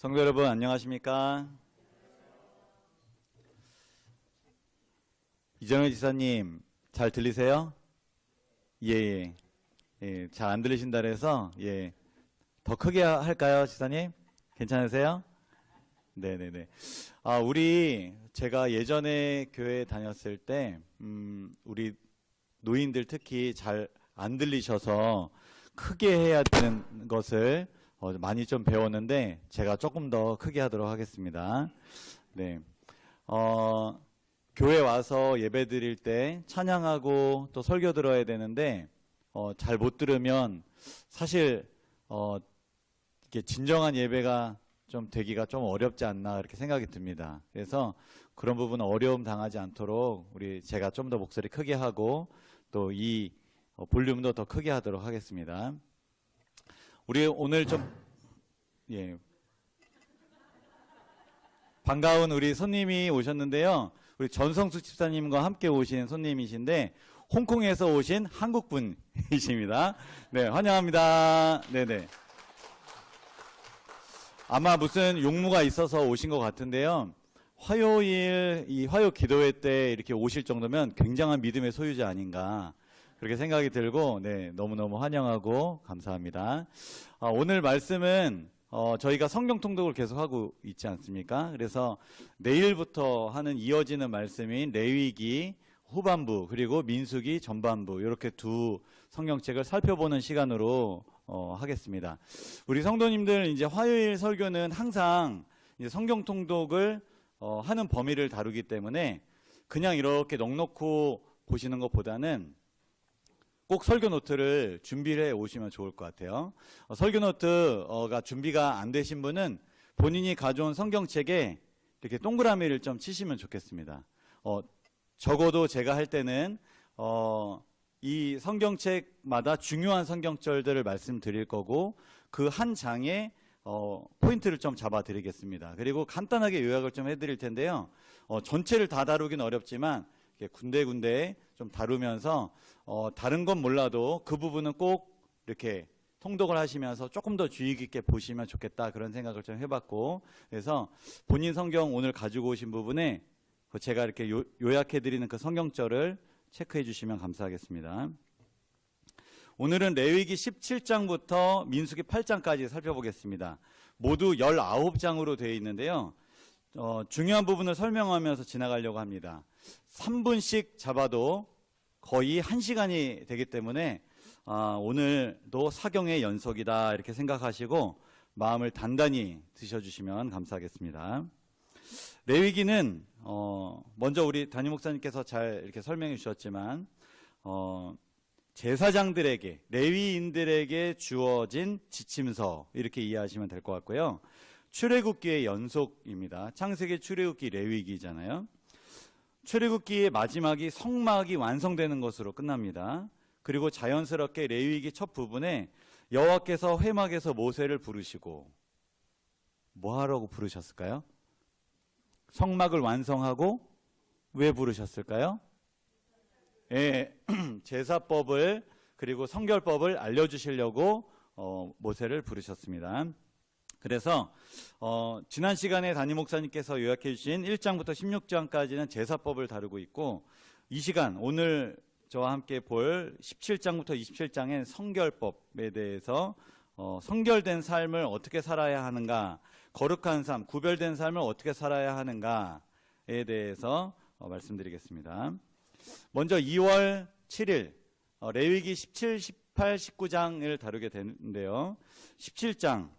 성도 여러분 안녕하십니까? 이정현 지사님 잘 들리세요? 예, 잘 안 들리신다 그래서 더 크게 할까요, 지사님? 괜찮으세요? 네네네. 제가 예전에 교회 다녔을 때 우리 노인들 특히 잘 안 들리셔서 크게 해야 되는 것을 많이 좀 배웠는데 제가 조금 더 크게 하도록 하겠습니다. 네. 교회 와서 예배 드릴 때 찬양하고 또 설교 들어야 되는데 잘 못 들으면 사실 이게 진정한 예배가 좀 되기가 좀 어렵지 않나 그렇게 생각이 듭니다. 그래서 그런 부분은 어려움 당하지 않도록 제가 좀 더 목소리 크게 하고 또 이 볼륨도 더 크게 하도록 하겠습니다. 우리 오늘 반가운 우리 손님이 오셨는데요. 우리 전성수 집사님과 함께 오신 손님이신데 홍콩에서 오신 한국분이십니다. 네, 환영합니다. 네네. 아마 무슨 용무가 있어서 오신 것 같은데요. 화요일 이 화요 기도회 때 이렇게 오실 정도면 굉장한 믿음의 소유자 아닌가 그렇게 생각이 들고 너무너무 환영하고 감사합니다. 오늘 말씀은 저희가 성경 통독을 계속하고 있지 않습니까? 그래서 내일부터 하는 이어지는 말씀인 레위기 후반부 그리고 민수기 전반부 이렇게 두 성경책을 살펴보는 시간으로 하겠습니다. 우리 성도님들 이제 화요일 설교는 항상 이제 성경 통독을 하는 범위를 다루기 때문에 그냥 이렇게 넉넉히 보시는 것보다는 꼭 설교 노트를 준비를 해 오시면 좋을 것 같아요. 설교 노트가 준비가 안 되신 분은 본인이 가져온 성경책에 이렇게 동그라미를 좀 치시면 좋겠습니다. 적어도 제가 할 때는 이 성경책마다 중요한 성경절들을 말씀드릴 거고 그 한 장에 포인트를 좀 잡아 드리겠습니다. 그리고 간단하게 요약을 좀 해드릴 텐데요. 전체를 다 다루긴 어렵지만 군데군데 좀 다루면서 다른 건 몰라도 그 부분은 꼭 이렇게 통독을 하시면서 조금 더 주의 깊게 보시면 좋겠다 그런 생각을 좀 해봤고 그래서 본인 성경 오늘 가지고 오신 부분에 제가 이렇게 요약해드리는 그 성경절을 체크해 주시면 감사하겠습니다. 오늘은 레위기 17장부터 민수기 8장까지 살펴보겠습니다. 모두 19장으로 되어 있는데요. 중요한 부분을 설명하면서 지나가려고 합니다. 3분씩 잡아도 거의 1시간이 되기 때문에 오늘도 사경의 연속이다 이렇게 생각하시고 마음을 단단히 드셔주시면 감사하겠습니다. 레위기는 먼저 우리 담임 목사님께서 잘 이렇게 설명해 주셨지만 제사장들에게 레위인들에게 주어진 지침서 이렇게 이해하시면 될 것 같고요. 출애굽기의 연속입니다. 창세기, 출애굽기, 레위기잖아요. 출애굽기의 마지막이 성막이 완성되는 것으로 끝납니다. 그리고 자연스럽게 레위기 첫 부분에 여호와께서 회막에서 모세를 부르시고 뭐 하라고 부르셨을까요? 성막을 완성하고 왜 부르셨을까요? 제사법을 그리고 성결법을 알려주시려고 모세를 부르셨습니다. 그래서 지난 시간에 담임 목사님께서 요약해 주신 1장부터 16장까지는 제사법을 다루고 있고 이 시간 오늘 저와 함께 볼 17장부터 27장엔 성결법에 대해서 성결된 삶을 어떻게 살아야 하는가, 거룩한 삶, 구별된 삶을 어떻게 살아야 하는가에 대해서 말씀드리겠습니다. 먼저 2월 7일 레위기 17, 18, 19장을 다루게 되는데요. 17장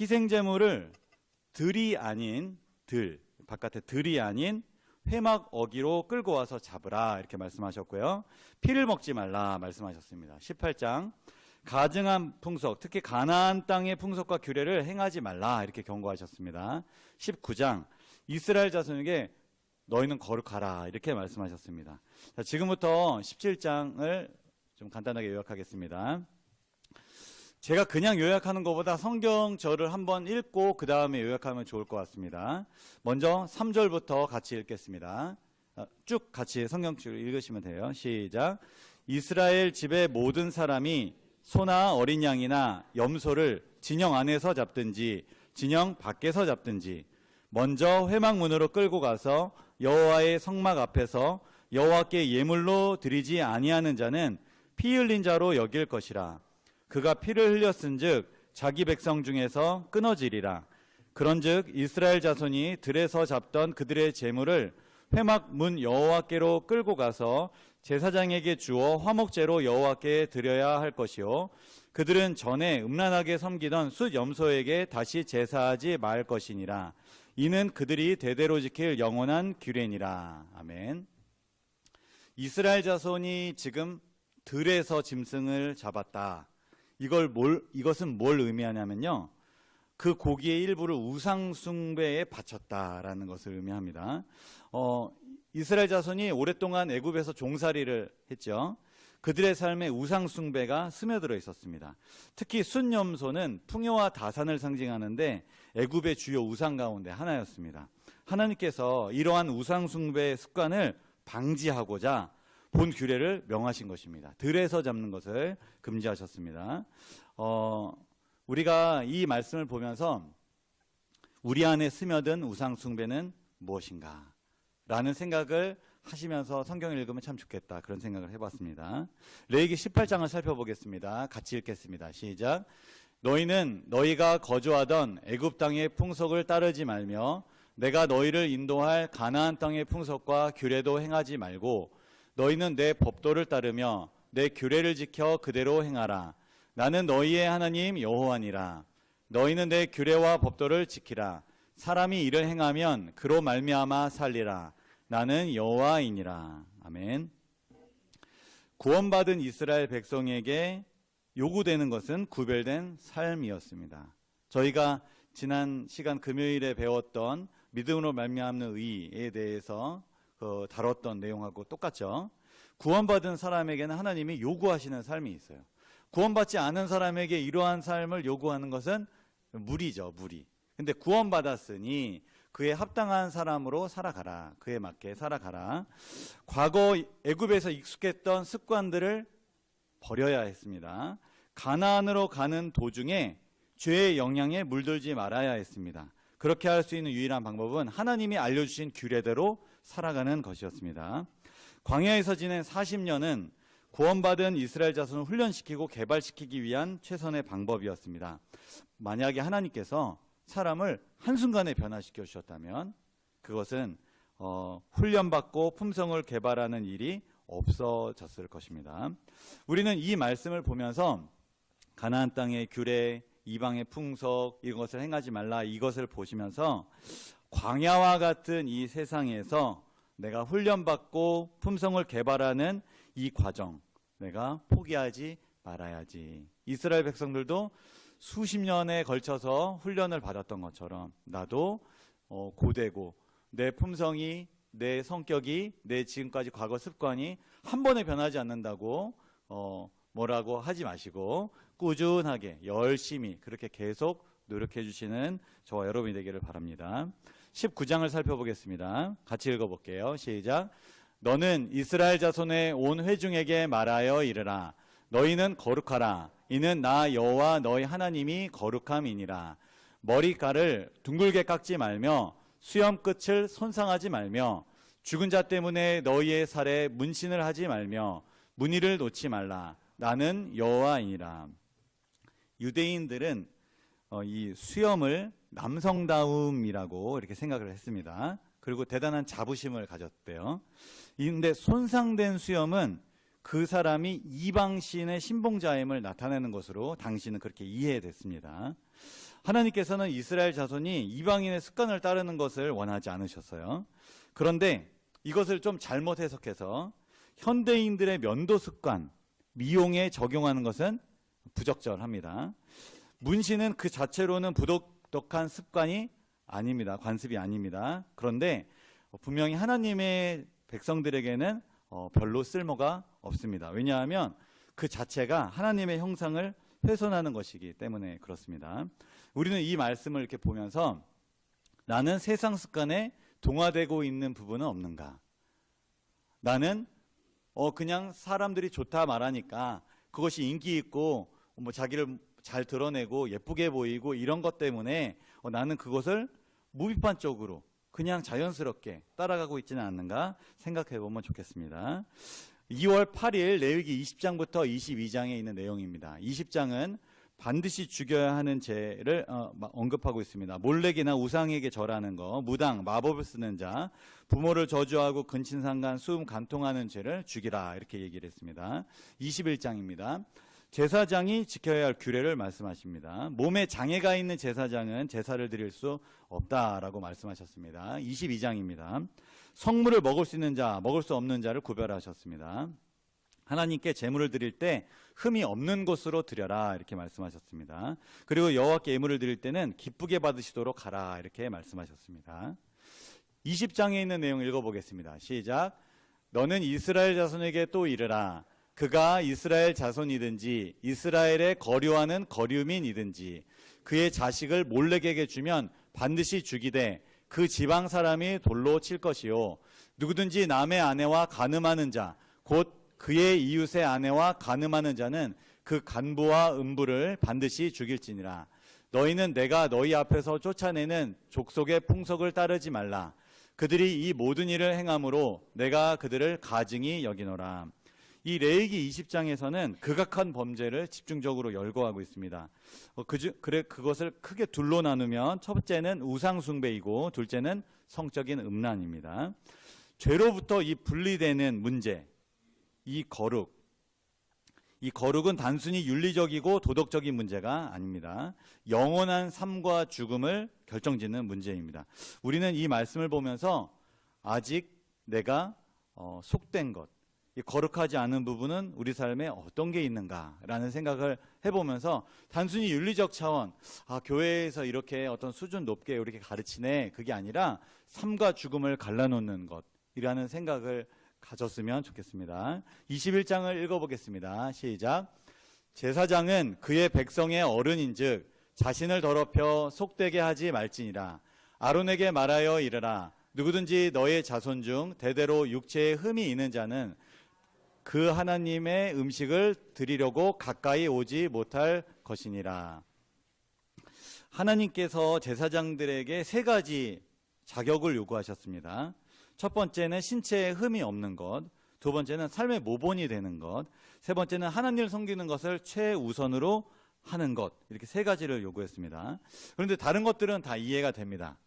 희생제물을 들이 아닌 바깥에 들이 아닌 회막 어기로 끌고 와서 잡으라 이렇게 말씀하셨고요. 피를 먹지 말라 말씀하셨습니다. 18장 가증한 풍속, 특히 가나안 땅의 풍속과 규례를 행하지 말라 이렇게 경고하셨습니다. 19장 이스라엘 자손에게 너희는 거룩하라 이렇게 말씀하셨습니다. 자, 지금부터 17장을 좀 간단하게 요약하겠습니다. 제가 그냥 요약하는 것보다 성경절을 한번 읽고 그 다음에 요약하면 좋을 것 같습니다. 먼저 3절부터 같이 읽겠습니다. 쭉 같이 성경줄 읽으시면 돼요. 시작. 이스라엘 집의 모든 사람이 소나 어린 양이나 염소를 진영 안에서 잡든지 진영 밖에서 잡든지 먼저 회막문으로 끌고 가서 여호와의 성막 앞에서 여호와께 예물로 드리지 아니하는 자는 피 흘린 자로 여길 것이라. 그가 피를 흘렸은즉 자기 백성 중에서 끊어지리라. 그런즉 이스라엘 자손이 들에서 잡던 그들의 제물을 회막 문 여호와께로 끌고 가서 제사장에게 주어 화목제로 여호와께 드려야 할 것이요, 그들은 전에 음란하게 섬기던 숫 염소에게 다시 제사하지 말 것이니라. 이는 그들이 대대로 지킬 영원한 규례니라. 아멘. 이스라엘 자손이 지금 들에서 짐승을 잡았다. 이것은 뭘 의미하냐면요, 그 고기의 일부를 우상 숭배에 바쳤다라는 것을 의미합니다. 이스라엘 자손이 오랫동안 애굽에서 종살이를 했죠. 그들의 삶에 우상 숭배가 스며들어 있었습니다. 특히 순염소는 풍요와 다산을 상징하는데 애굽의 주요 우상 가운데 하나였습니다. 하나님께서 이러한 우상 숭배의 습관을 방지하고자 본 규례를 명하신 것입니다. 들에서 잡는 것을 금지하셨습니다. 우리가 이 말씀을 보면서 우리 안에 스며든 우상 숭배는 무엇인가 라는 생각을 하시면서 성경을 읽으면 참 좋겠다, 그런 생각을 해봤습니다. 레위기 18장을 살펴보겠습니다. 같이 읽겠습니다. 시작. 너희는 너희가 거주하던 애굽 땅의 풍속을 따르지 말며 내가 너희를 인도할 가나안 땅의 풍속과 규례도 행하지 말고 너희는 내 법도를 따르며 내 규례를 지켜 그대로 행하라. 나는 너희의 하나님 여호와니라. 너희는 내 규례와 법도를 지키라. 사람이 이를 행하면 그로 말미암아 살리라. 나는 여호와이니라. 아멘. 구원받은 이스라엘 백성에게 요구되는 것은 구별된 삶이었습니다. 저희가 지난 시간 금요일에 배웠던 믿음으로 말미암는 의에 대해서 다뤘던 내용하고 똑같죠. 구원받은 사람에게는 하나님이 요구하시는 삶이 있어요. 구원받지 않은 사람에게 이러한 삶을 요구하는 것은 무리죠, 무리. 근데 구원받았으니 그에 합당한 사람으로 살아가라. 그에 맞게 살아가라. 과거 애굽에서 익숙했던 습관들을 버려야 했습니다. 가나안으로 가는 도중에 죄의 영향에 물들지 말아야 했습니다. 그렇게 할 수 있는 유일한 방법은 하나님이 알려주신 규례대로 살아가는 것이었습니다. 광야에서 지낸 40년은 구원받은 이스라엘 자손을 훈련시키고 개발시키기 위한 최선의 방법이었습니다. 만약에 하나님께서 사람을 한순간에 변화시켜 주셨다면 그것은 훈련받고 품성을 개발하는 일이 없어졌을 것입니다. 우리는 이 말씀을 보면서 가나안 땅의 규례, 이방의 풍속, 이것을 행하지 말라, 이것을 보시면서 광야와 같은 이 세상에서 내가 훈련받고 품성을 개발하는 이 과정, 내가 포기하지 말아야지. 이스라엘 백성들도 수십 년에 걸쳐서 훈련을 받았던 것처럼 나도 고되고 내 품성이, 내 성격이, 내 지금까지 과거 습관이 한 번에 변하지 않는다고 뭐라고 하지 마시고 꾸준하게 열심히 그렇게 계속 노력해 주시는 저와 여러분이 되기를 바랍니다. 19장을 살펴보겠습니다. 같이 읽어볼게요. 시작. 너는 이스라엘 자손의 온 회중에게 말하여 이르라. 너희는 거룩하라. 이는 나 여호와 너희 하나님이 거룩함이니라. 머리칼을 둥글게 깎지 말며 수염 끝을 손상하지 말며 죽은 자 때문에 너희의 살에 문신을 하지 말며 무늬를 놓지 말라. 나는 여호와이니라. 유대인들은 이 수염을 남성다움이라고 이렇게 생각을 했습니다. 그리고 대단한 자부심을 가졌대요. 그런데 손상된 수염은 그 사람이 이방신의 신봉자임을 나타내는 것으로 당시는 그렇게 이해됐습니다. 하나님께서는 이스라엘 자손이 이방인의 습관을 따르는 것을 원하지 않으셨어요. 그런데 이것을 좀 잘못 해석해서 현대인들의 면도 습관, 미용에 적용하는 것은 부적절합니다. 문신은 그 자체로는 부도덕한 습관이 아닙니다. 관습이 아닙니다. 그런데 분명히 하나님의 백성들에게는 별로 쓸모가 없습니다. 왜냐하면 그 자체가 하나님의 형상을 훼손하는 것이기 때문에 그렇습니다. 우리는 이 말씀을 이렇게 보면서 나는 세상 습관에 동화되고 있는 부분은 없는가? 나는 그냥 사람들이 좋다 말하니까 그것이 인기 있고 뭐 잘 드러내고 예쁘게 보이고 이런 것 때문에 나는 그것을 무비판적으로 그냥 자연스럽게 따라가고 있지는 않는가 생각해 보면 좋겠습니다. 2월 8일 레위기 20장부터 22장에 있는 내용입니다. 20장은 반드시 죽여야 하는 죄를 언급하고 있습니다. 몰렉이나 우상에게 절하는 거, 무당, 마법을 쓰는 자, 부모를 저주하고 근친상간, 수음 간통하는 죄를 죽이라 이렇게 얘기를 했습니다. 21장입니다. 제사장이 지켜야 할 규례를 말씀하십니다. 몸에 장애가 있는 제사장은 제사를 드릴 수 없다라고 말씀하셨습니다. 22장입니다. 성물을 먹을 수 있는 자, 먹을 수 없는 자를 구별하셨습니다. 하나님께 제물을 드릴 때 흠이 없는 곳으로 드려라 이렇게 말씀하셨습니다. 그리고 여호와께 예물을 드릴 때는 기쁘게 받으시도록 하라 이렇게 말씀하셨습니다. 20장에 있는 내용 읽어보겠습니다. 시작. 너는 이스라엘 자손에게 또 이르라. 그가 이스라엘 자손이든지 이스라엘에 거류하는 거류민이든지 그의 자식을 몰렉에게 주면 반드시 죽이되 그 지방 사람이 돌로 칠 것이요 누구든지 남의 아내와 간음하는 자 곧 그의 이웃의 아내와 간음하는 자는 그 간부와 음부를 반드시 죽일지니라. 너희는 내가 너희 앞에서 쫓아내는 족속의 풍속을 따르지 말라. 그들이 이 모든 일을 행함으로 내가 그들을 가증히 여기노라. 이 레위기 20장에서는 극악한 범죄를 집중적으로 열거하고 있습니다. 그것을 크게 둘로 나누면 첫째는 우상숭배이고 둘째는 성적인 음란입니다. 죄로부터 이 분리되는 문제, 이 거룩은 단순히 윤리적이고 도덕적인 문제가 아닙니다. 영원한 삶과 죽음을 결정짓는 문제입니다. 우리는 이 말씀을 보면서 아직 내가 속된 것, 이 거룩하지 않은 부분은 우리 삶에 어떤 게 있는가라는 생각을 해보면서 단순히 윤리적 차원, 교회에서 이렇게 어떤 수준 높게 이렇게 가르치네, 그게 아니라 삶과 죽음을 갈라놓는 것이라는 생각을 가졌으면 좋겠습니다. 21장을 읽어보겠습니다. 시작. 제사장은 그의 백성의 어른인즉 자신을 더럽혀 속되게 하지 말지니라. 아론에게 말하여 이르라. 누구든지 너의 자손 중 대대로 육체에 흠이 있는 자는 그 하나님의 음식을 드리려고 가까이 오지 못할 것이니라. 하나님께서 제사장들에게 세 가지 자격을 요구하셨습니다. 첫 번째는 신체에 흠이 없는 것, 두 번째는 삶의 모본이 되는 것, 세 번째는 하나님을 섬기는 것을 최우선으로 하는 것, 이렇게 세 가지를 요구했습니다. 그런데 다른 것들은 다 이해가 됩니다.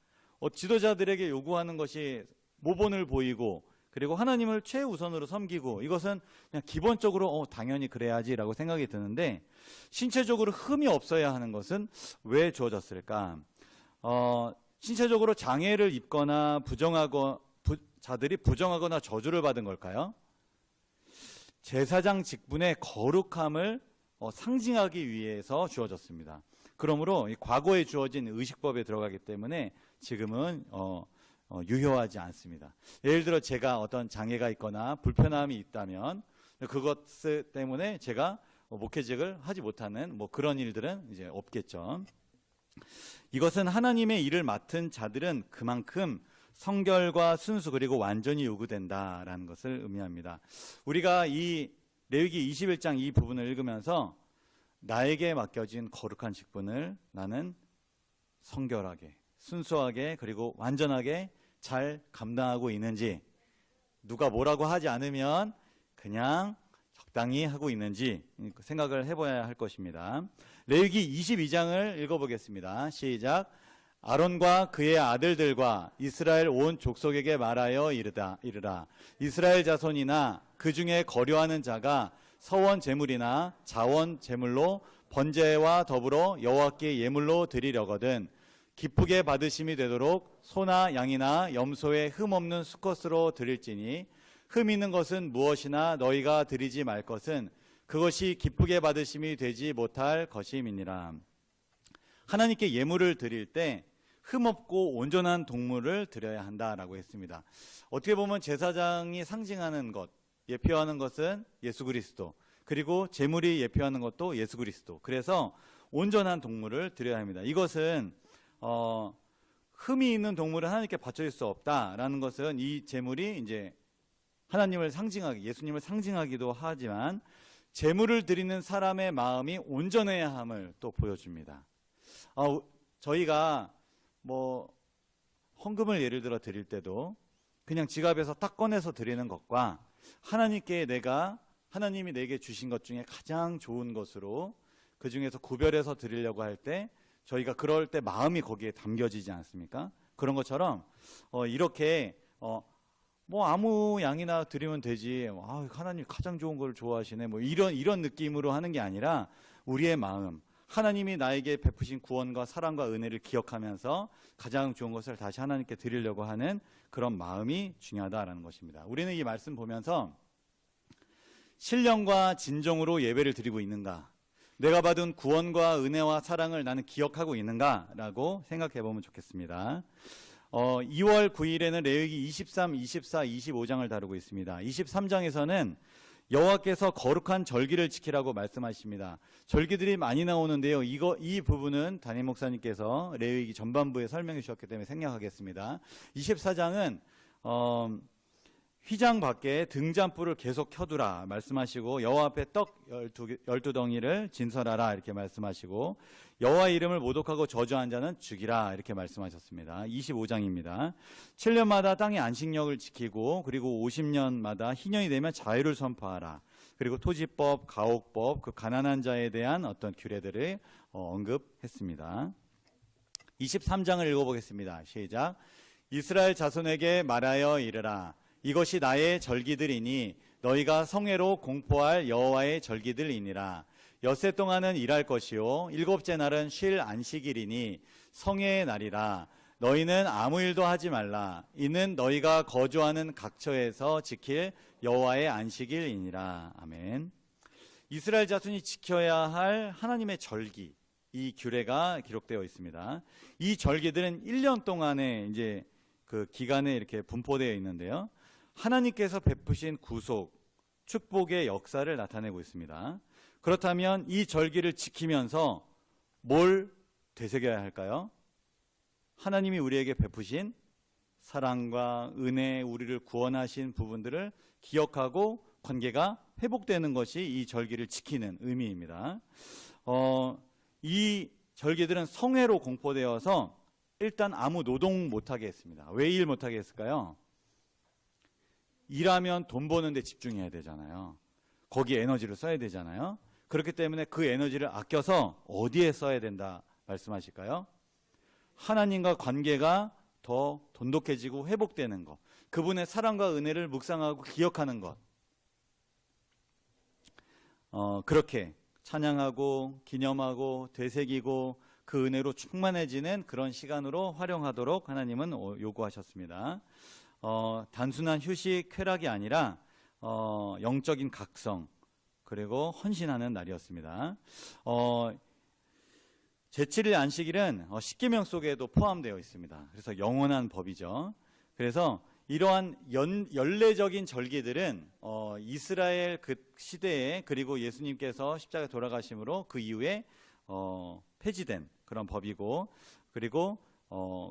지도자들에게 요구하는 것이 모본을 보이고 그리고 하나님을 최우선으로 섬기고 이것은 그냥 기본적으로 당연히 그래야지라고 생각이 드는데 신체적으로 흠이 없어야 하는 것은 왜 주어졌을까? 신체적으로 장애를 입거나 자들이 부정하거나 저주를 받은 걸까요? 제사장 직분의 거룩함을 상징하기 위해서 주어졌습니다. 그러므로 과거에 주어진 의식법에 들어가기 때문에 지금은 유효하지 않습니다. 예를 들어 제가 어떤 장애가 있거나 불편함이 있다면 그것 때문에 제가 목회직을 하지 못하는 그런 일들은 이제 없겠죠. 이것은 하나님의 일을 맡은 자들은 그만큼 성결과 순수 그리고 완전히 요구된다라는 것을 의미합니다. 우리가 이 레위기 21장 이 부분을 읽으면서 나에게 맡겨진 거룩한 직분을 나는 성결하게, 순수하게 그리고 완전하게 잘 감당하고 있는지, 누가 뭐라고 하지 않으면 그냥 적당히 하고 있는지 생각을 해봐야 할 것입니다. 레위기 22장을 읽어보겠습니다. 시작. 아론과 그의 아들들과 이스라엘 온 족속에게 말하여 이르라. 이스라엘 자손이나 그 중에 거류하는 자가 서원 제물이나 자원 제물로 번제와 더불어 여호와께 예물로 드리려거든 기쁘게 받으심이 되도록 소나 양이나 염소의 흠 없는 수컷으로 드릴지니 흠 있는 것은 무엇이나 너희가 드리지 말 것은 그것이 기쁘게 받으심이 되지 못할 것임이니라. 하나님께 예물을 드릴 때 흠없고 온전한 동물을 드려야 한다라고 했습니다. 어떻게 보면 제사장이 상징하는 것, 예표하는 것은 예수 그리스도, 그리고 제물이 예표하는 것도 예수 그리스도. 그래서 온전한 동물을 드려야 합니다. 이것은 흠이 있는 동물은 하나님께 바쳐질 수 없다라는 것은 이 제물이 이제 하나님을 상징하기, 예수님을 상징하기도 하지만 제물을 드리는 사람의 마음이 온전해야 함을 또 보여줍니다. 저희가 뭐 헌금을 예를 들어 드릴 때도 그냥 지갑에서 딱 꺼내서 드리는 것과 하나님이 내게 주신 것 중에 가장 좋은 것으로 그 중에서 구별해서 드리려고 할 때 저희가 그럴 때 마음이 거기에 담겨지지 않습니까? 그런 것처럼 이렇게 뭐 아무 양이나 드리면 되지. 하나님 가장 좋은 걸 좋아하시네. 뭐 이런 느낌으로 하는 게 아니라 우리의 마음, 하나님이 나에게 베푸신 구원과 사랑과 은혜를 기억하면서 가장 좋은 것을 다시 하나님께 드리려고 하는 그런 마음이 중요하다라는 것입니다. 우리는 이 말씀 보면서 신령과 진정으로 예배를 드리고 있는가? 내가 받은 구원과 은혜와 사랑을 나는 기억하고 있는가라고 생각해 보면 좋겠습니다. 2월 9일에는 레위기 23, 24, 25장을 다루고 있습니다. 23장에서는 여호와께서 거룩한 절기를 지키라고 말씀하십니다. 절기들이 많이 나오는데요. 이 부분은 담임 목사님께서 레위기 전반부에 설명해 주셨기 때문에 생략하겠습니다. 24장은 휘장 밖에 등잔불을 계속 켜두라 말씀하시고 여호와 앞에 떡 12덩이를 진설하라 이렇게 말씀하시고 여호와 이름을 모독하고 저주한 자는 죽이라 이렇게 말씀하셨습니다. 25장입니다. 7년마다 땅의 안식력을 지키고 그리고 50년마다 희년이 되면 자유를 선포하라. 그리고 토지법, 가옥법, 그 가난한 자에 대한 어떤 규례들을 언급했습니다. 23장을 읽어보겠습니다. 시작. 이스라엘 자손에게 말하여 이르라. 이것이 나의 절기들이니 너희가 성회로 공포할 여호와의 절기들이니라. 엿새 동안은 일할 것이요 일곱째 날은 쉴 안식일이니 성회의 날이라. 너희는 아무 일도 하지 말라. 이는 너희가 거주하는 각처에서 지킬 여호와의 안식일이니라. 아멘. 이스라엘 자손이 지켜야 할 하나님의 절기, 이 규례가 기록되어 있습니다. 이 절기들은 1년 동안의 이제 그 기간에 이렇게 분포되어 있는데요. 하나님께서 베푸신 구속, 축복의 역사를 나타내고 있습니다. 그렇다면 이 절기를 지키면서 뭘 되새겨야 할까요? 하나님이 우리에게 베푸신 사랑과 은혜, 우리를 구원하신 부분들을 기억하고 관계가 회복되는 것이 이 절기를 지키는 의미입니다. 이 절기들은 성회로 공포되어서 일단 아무 노동 못하게 했습니다. 왜 일 못하게 했을까요? 일하면 돈 버는 데 집중해야 되잖아요. 거기에 에너지를 써야 되잖아요. 그렇기 때문에 그 에너지를 아껴서 어디에 써야 된다 말씀하실까요? 하나님과 관계가 더 돈독해지고 회복되는 것, 그분의 사랑과 은혜를 묵상하고 기억하는 것, 그렇게 찬양하고 기념하고 되새기고 그 은혜로 충만해지는 그런 시간으로 활용하도록 하나님은 요구하셨습니다. 단순한 휴식, 쾌락이 아니라 영적인 각성 그리고 헌신하는 날이었습니다. 제7일 안식일은 십계명 속에도 포함되어 있습니다. 그래서 영원한 법이죠. 그래서 이러한 연례적인 절기들은 이스라엘 그 시대에 그리고 예수님께서 십자가에 돌아가심으로 그 이후에 폐지된 그런 법이고, 그리고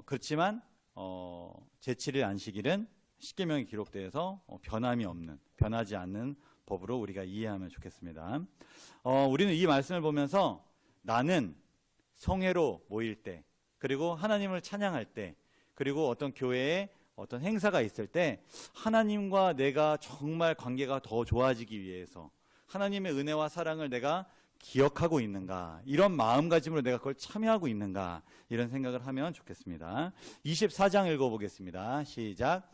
그렇지만 제7일 안식일은 십계명이 기록되어서 변하지 않는 법으로 우리가 이해하면 좋겠습니다. 우리는 이 말씀을 보면서 나는 성회로 모일 때, 그리고 하나님을 찬양할 때, 그리고 어떤 교회에 어떤 행사가 있을 때 하나님과 내가 정말 관계가 더 좋아지기 위해서 하나님의 은혜와 사랑을 내가 기억하고 있는가, 이런 마음가짐으로 내가 그걸 참여하고 있는가, 이런 생각을 하면 좋겠습니다. 24장 읽어보겠습니다. 시작.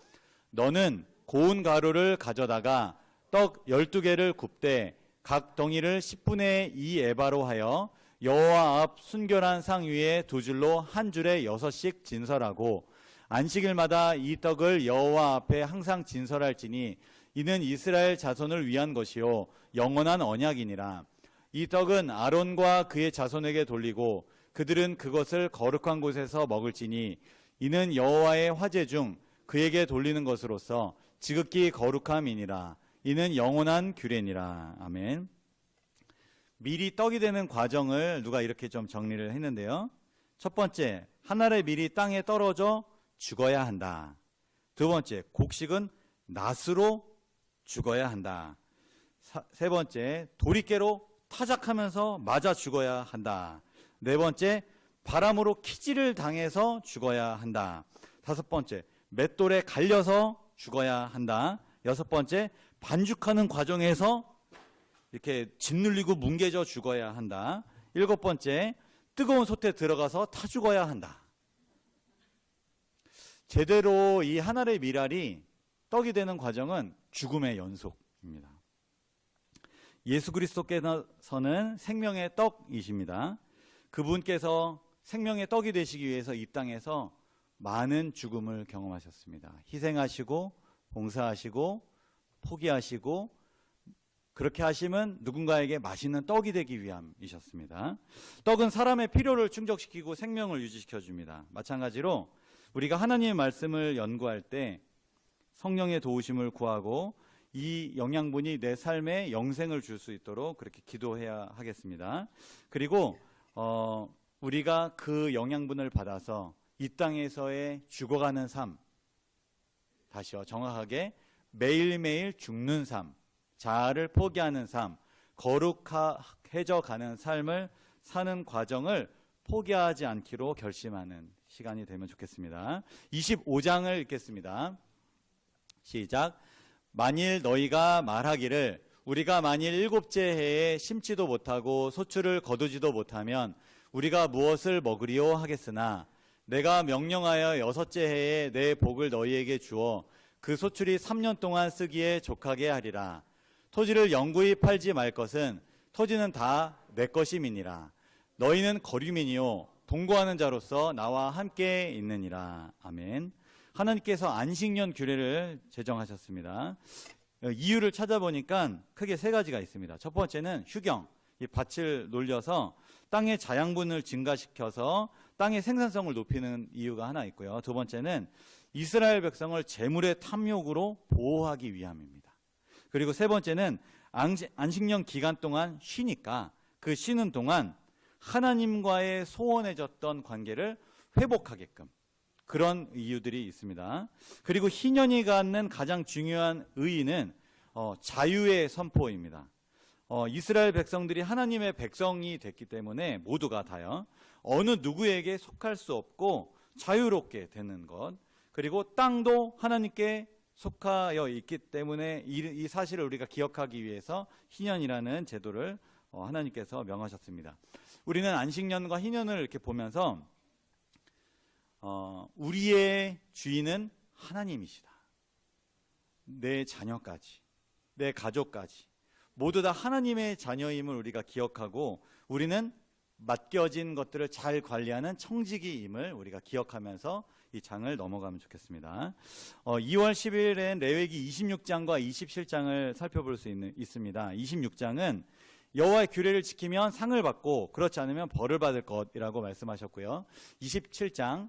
너는 고운 가루를 가져다가 떡 12개를 굽되 각 덩이를 10분의 2 에바로 하여 여호와 앞 순결한 상 위에 두 줄로 한 줄에 6씩 진설하고 안식일마다 이 떡을 여호와 앞에 항상 진설할지니 이는 이스라엘 자손을 위한 것이요 영원한 언약이니라. 이 떡은 아론과 그의 자손에게 돌리고 그들은 그것을 거룩한 곳에서 먹을지니 이는 여호와의 화제 중 그에게 돌리는 것으로서 지극히 거룩함이니라. 이는 영원한 규례니라. 아멘. 밀이 떡이 되는 과정을 누가 이렇게 좀 정리를 했는데요. 첫 번째, 한 알의 밀이 땅에 떨어져 죽어야 한다. 두 번째, 곡식은 낫으로 죽어야 한다. 세 번째, 도리깨로 타작하면서 맞아 죽어야 한다. 네 번째, 바람으로 키질을 당해서 죽어야 한다. 다섯 번째, 맷돌에 갈려서 죽어야 한다. 여섯 번째, 반죽하는 과정에서 이렇게 짓눌리고 뭉개져 죽어야 한다. 일곱 번째, 뜨거운 솥에 들어가서 타 죽어야 한다. 제대로 이 한 알의 밀알이 떡이 되는 과정은 죽음의 연속입니다. 예수 그리스도께서는 생명의 떡이십니다. 그분께서 생명의 떡이 되시기 위해서 이 땅에서 많은 죽음을 경험하셨습니다. 희생하시고 봉사하시고 포기하시고 그렇게 하시면 누군가에게 맛있는 떡이 되기 위함이셨습니다. 떡은 사람의 필요를 충족시키고 생명을 유지시켜 줍니다. 마찬가지로 우리가 하나님의 말씀을 연구할 때 성령의 도우심을 구하고 이 영양분이 내 삶에 영생을 줄 수 있도록 그렇게 기도해야 하겠습니다. 그리고 우리가 그 영양분을 받아서 이 땅에서의 죽어가는 삶, 다시요, 정확하게 매일매일 죽는 삶, 자아를 포기하는 삶, 거룩해져 가는 삶을 사는 과정을 포기하지 않기로 결심하는 시간이 되면 좋겠습니다. 25장을 읽겠습니다. 시작. 만일 너희가 말하기를 우리가 만일 일곱째 해에 심지도 못하고 소출을 거두지도 못하면 우리가 무엇을 먹으리요 하겠으나 내가 명령하여 여섯째 해에 내 복을 너희에게 주어 그 소출이 3년 동안 쓰기에 족하게 하리라. 토지를 영구히 팔지 말 것은 토지는 다 내 것임이니라. 너희는 거류민이요 동거하는 자로서 나와 함께 있느니라. 아멘. 하나님께서 안식년 규례를 제정하셨습니다. 이유를 찾아보니까 크게 세 가지가 있습니다. 첫 번째는 휴경, 이 밭을 놀려서 땅의 자양분을 증가시켜서 땅의 생산성을 높이는 이유가 하나 있고요. 두 번째는 이스라엘 백성을 재물의 탐욕으로 보호하기 위함입니다. 그리고 세 번째는 안식년 기간 동안 쉬니까 그 쉬는 동안 하나님과의 소원해졌던 관계를 회복하게끔 그런 이유들이 있습니다. 그리고 희년이 갖는 가장 중요한 의의는 자유의 선포입니다. 이스라엘 백성들이 하나님의 백성이 됐기 때문에 모두가 다요. 어느 누구에게 속할 수 없고 자유롭게 되는 것. 그리고 땅도 하나님께 속하여 있기 때문에 이 사실을 우리가 기억하기 위해서 희년이라는 제도를 하나님께서 명하셨습니다. 우리는 안식년과 희년을 이렇게 보면서 우리의 주인은 하나님이시다. 내 자녀까지, 내 가족까지 모두 다 하나님의 자녀임을 우리가 기억하고 우리는 맡겨진 것들을 잘 관리하는 청지기임을 우리가 기억하면서 이 장을 넘어가면 좋겠습니다. 2월 10일엔 레위기 26장과 27장을 살펴볼 수 있습니다. 26장은 여호와의 규례를 지키면 상을 받고 그렇지 않으면 벌을 받을 것이라고 말씀하셨고요. 27장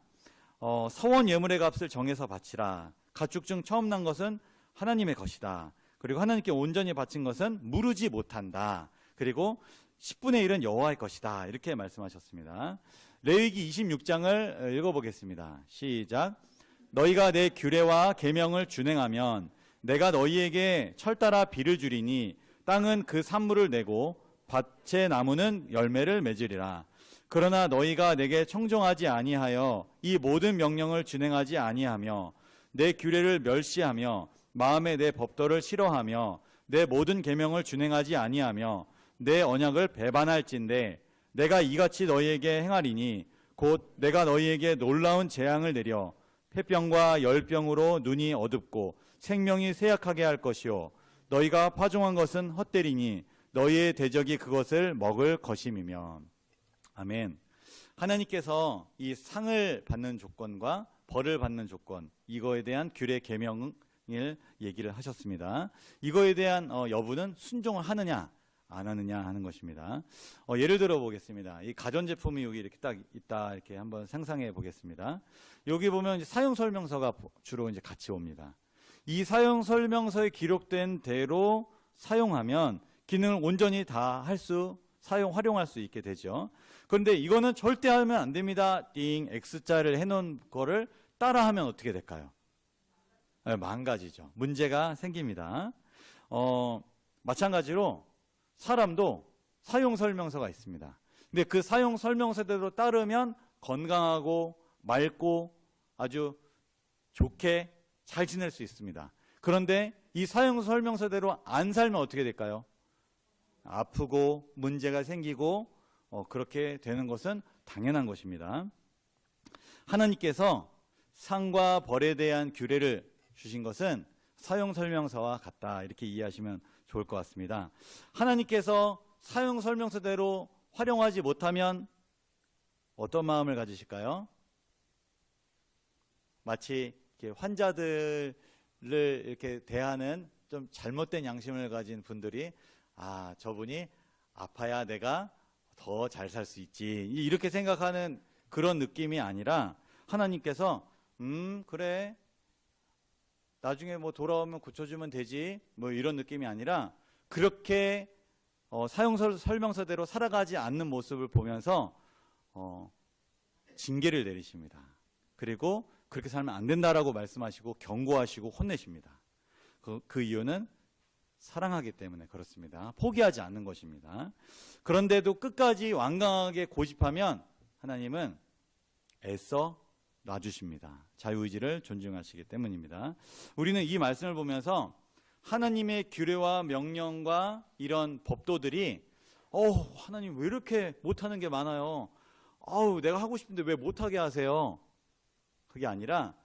서원 예물의 값을 정해서 바치라. 가축 중 처음 난 것은 하나님의 것이다. 그리고 하나님께 온전히 바친 것은 무르지 못한다. 그리고 10분의 1은 여호와의 것이다. 이렇게 말씀하셨습니다. 레위기 26장을 읽어보겠습니다. 시작. 너희가 내 규례와 계명을 준행하면 내가 너희에게 철 따라 비를 주리니 땅은 그 산물을 내고 밭의 나무는 열매를 맺으리라. 그러나 너희가 내게 청종하지 아니하여 이 모든 명령을 준행하지 아니하며 내 규례를 멸시하며 마음에 내 법도를 싫어하며 내 모든 계명을 준행하지 아니하며 내 언약을 배반할진대 내가 이같이 너희에게 행하리니 곧 내가 너희에게 놀라운 재앙을 내려 폐병과 열병으로 눈이 어둡고 생명이 쇠약하게 할 것이요 너희가 파종한 것은 헛되리니 너희의 대적이 그것을 먹을 것임이며. 아멘. 하나님께서 이 상을 받는 조건과 벌을 받는 조건, 이거에 대한 규례 계명을 얘기를 하셨습니다. 이거에 대한 여부는 순종을 하느냐 안 하느냐 하는 것입니다. 예를 들어 보겠습니다. 이 가전제품이 여기 이렇게 딱 있다 이렇게 한번 상상해 보겠습니다. 여기 보면 이제 사용 설명서가 주로 이제 같이 옵니다. 이 사용 설명서에 기록된 대로 사용하면 기능을 온전히 다 활용할 수 있게 되죠. 그런데 이거는 절대 하면 안 됩니다. 띵 X자를 해놓은 거를 따라하면 어떻게 될까요? 망가지죠. 문제가 생깁니다. 마찬가지로 사람도 사용 설명서가 있습니다. 근데 그 사용 설명서대로 따르면 건강하고 맑고 아주 좋게 잘 지낼 수 있습니다. 그런데 이 사용 설명서대로 안 살면 어떻게 될까요? 아프고 문제가 생기고 그렇게 되는 것은 당연한 것입니다. 하나님께서 상과 벌에 대한 규례를 주신 것은 사용 설명서와 같다, 이렇게 이해하시면 좋을 것 같습니다. 하나님께서 사용 설명서대로 활용하지 못하면 어떤 마음을 가지실까요? 마치 이렇게 환자들을 이렇게 대하는 좀 잘못된 양심을 가진 분들이, 아, 저분이 아파야 내가 더 잘 살 수 있지, 이렇게 생각하는 그런 느낌이 아니라, 하나님께서 그래, 나중에 뭐 돌아오면 고쳐주면 되지, 뭐 이런 느낌이 아니라, 그렇게 사용 설명서대로 살아가지 않는 모습을 보면서 징계를 내리십니다. 그리고 그렇게 살면 안 된다라고 말씀하시고 경고하시고 혼내십니다. 그 이유는 사랑하기 때문에 그렇습니다. 포기하지 않는 것입니다. 그런데도 끝까지 완강하게 고집하면 하나님은 애써 놔주십니다. 자유의지를 존중하시기 때문입니다. 우리는 이 말씀을 보면서 하나님의 규례와 명령과 이런 법도들이 하나님 왜 이렇게 못하는 게 많아요? 내가 하고 싶은데 왜 못하게 하세요? 그게 아니라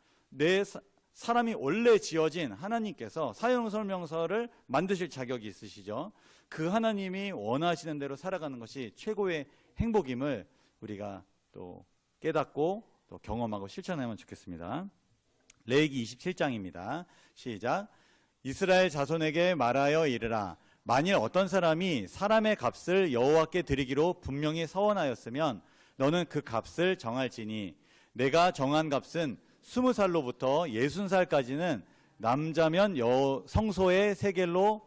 사람이 원래 지어진 하나님께서 사용설명서를 만드실 자격이 있으시죠. 그 하나님이 원하시는 대로 살아가는 것이 최고의 행복임을 우리가 또 깨닫고 또 경험하고 실천하면 좋겠습니다. 레위기 27장입니다. 시작. 이스라엘 자손에게 말하여 이르라. 만일 어떤 사람이 사람의 값을 여호와께 드리기로 분명히 서원하였으면 너는 그 값을 정할지니 내가 정한 값은 20살로부터 60살까지는 남자면 성소의 세겔로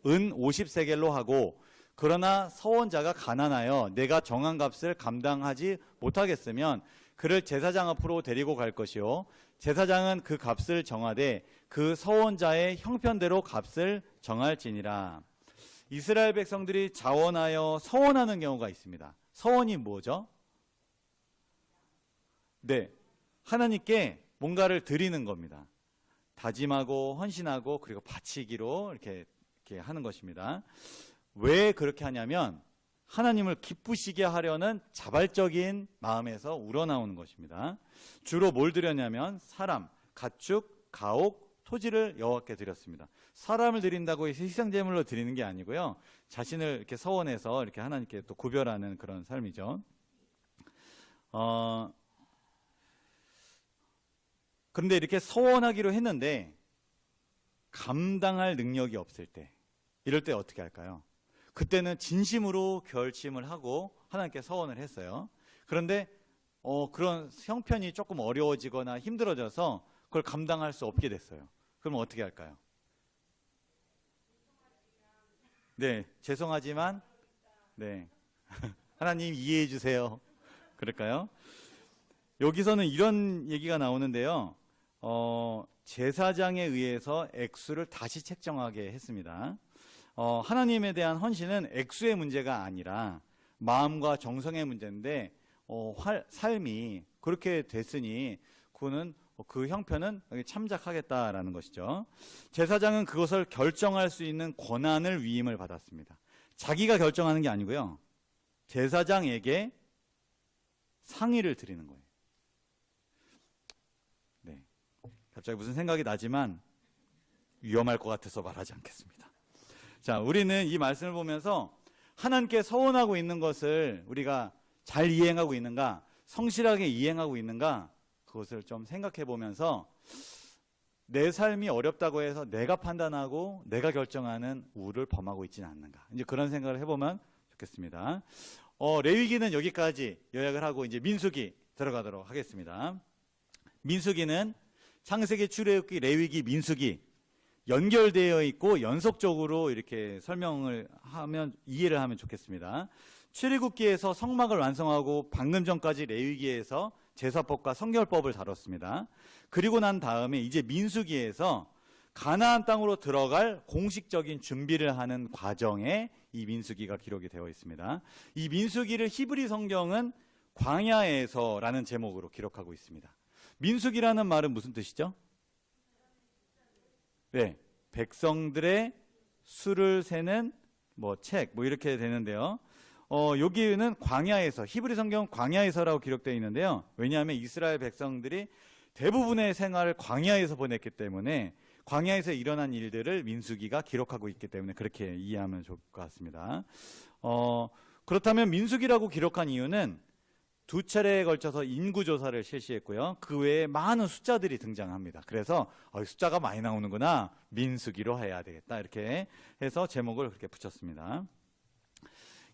은 50세겔로 하고, 그러나 서원자가 가난하여 내가 정한 값을 감당하지 못하겠으면 그를 제사장 앞으로 데리고 갈 것이요, 제사장은 그 값을 정하되 그 서원자의 형편대로 값을 정할지니라. 이스라엘 백성들이 자원하여 서원하는 경우가 있습니다. 서원이 뭐죠? 네, 하나님께 뭔가를 드리는 겁니다. 다짐하고 헌신하고 그리고 바치기로 이렇게 하는 것입니다. 왜 그렇게 하냐면 하나님을 기쁘시게 하려는 자발적인 마음에서 우러나오는 것입니다. 주로 뭘 드렸냐면 사람, 가축, 가옥, 토지를 여호와께 드렸습니다. 사람을 드린다고 해서 희생제물로 드리는 게 아니고요, 자신을 이렇게 서원해서 이렇게 하나님께 또 구별하는 그런 삶이죠. 그런데 이렇게 서원하기로 했는데 감당할 능력이 없을 때, 이럴 때 어떻게 할까요? 그때는 진심으로 결심을 하고 하나님께 서원을 했어요. 그런데 그런 형편이 조금 어려워지거나 힘들어져서 그걸 감당할 수 없게 됐어요. 그럼 어떻게 할까요? 네, 죄송하지만 네, 하나님 이해해 주세요. 그럴까요? 여기서는 이런 얘기가 나오는데요. 제사장에 의해서 액수를 다시 책정하게 했습니다. 하나님에 대한 헌신은 액수의 문제가 아니라 마음과 정성의 문제인데, 삶이 그렇게 됐으니 그거는 그 형편은 참작하겠다라는 것이죠. 제사장은 그것을 결정할 수 있는 권한을 위임을 받았습니다. 자기가 결정하는 게 아니고요, 제사장에게 상의를 드리는 거예요. 네, 갑자기 무슨 생각이 나지만 위험할 것 같아서 말하지 않겠습니다. 자, 우리는 이 말씀을 보면서 하나님께 서원하고 있는 것을 우리가 잘 이행하고 있는가, 성실하게 이행하고 있는가, 그것을 좀 생각해 보면서 내 삶이 어렵다고 해서 내가 판단하고 내가 결정하는 우를 범하고 있지는 않는가, 이제 그런 생각을 해보면 좋겠습니다. 레위기는 여기까지 요약을 하고 이제 민수기 들어가도록 하겠습니다. 민수기는 창세기, 출애굽기, 레위기, 민수기 연결되어 있고 연속적으로 이렇게 설명을 하면, 이해를 하면 좋겠습니다. 출애굽기에서 성막을 완성하고 방금 전까지 레위기에서 제사법과 성결법을 다뤘습니다. 그리고 난 다음에 이제 민수기에서 가나안 땅으로 들어갈 공식적인 준비를 하는 과정에 이 민수기가 기록이 되어 있습니다. 이 민수기를 히브리 성경은 광야에서라는 제목으로 기록하고 있습니다. 민수기라는 말은 무슨 뜻이죠? 네, 백성들의 수를 세는 책 이렇게 되는데요. 여기는 광야에서, 히브리 성경 광야에서라고 기록되어 있는데요. 왜냐하면 이스라엘 백성들이 대부분의 생활을 광야에서 보냈기 때문에 광야에서 일어난 일들을 민수기가 기록하고 있기 때문에 그렇게 이해하면 좋을 것 같습니다. 그렇다면 민수기라고 기록한 이유는 두 차례에 걸쳐서 인구조사를 실시했고요. 그 외에 많은 숫자들이 등장합니다. 그래서 숫자가 많이 나오는구나, 민수기로 해야 되겠다, 이렇게 해서 제목을 그렇게 붙였습니다.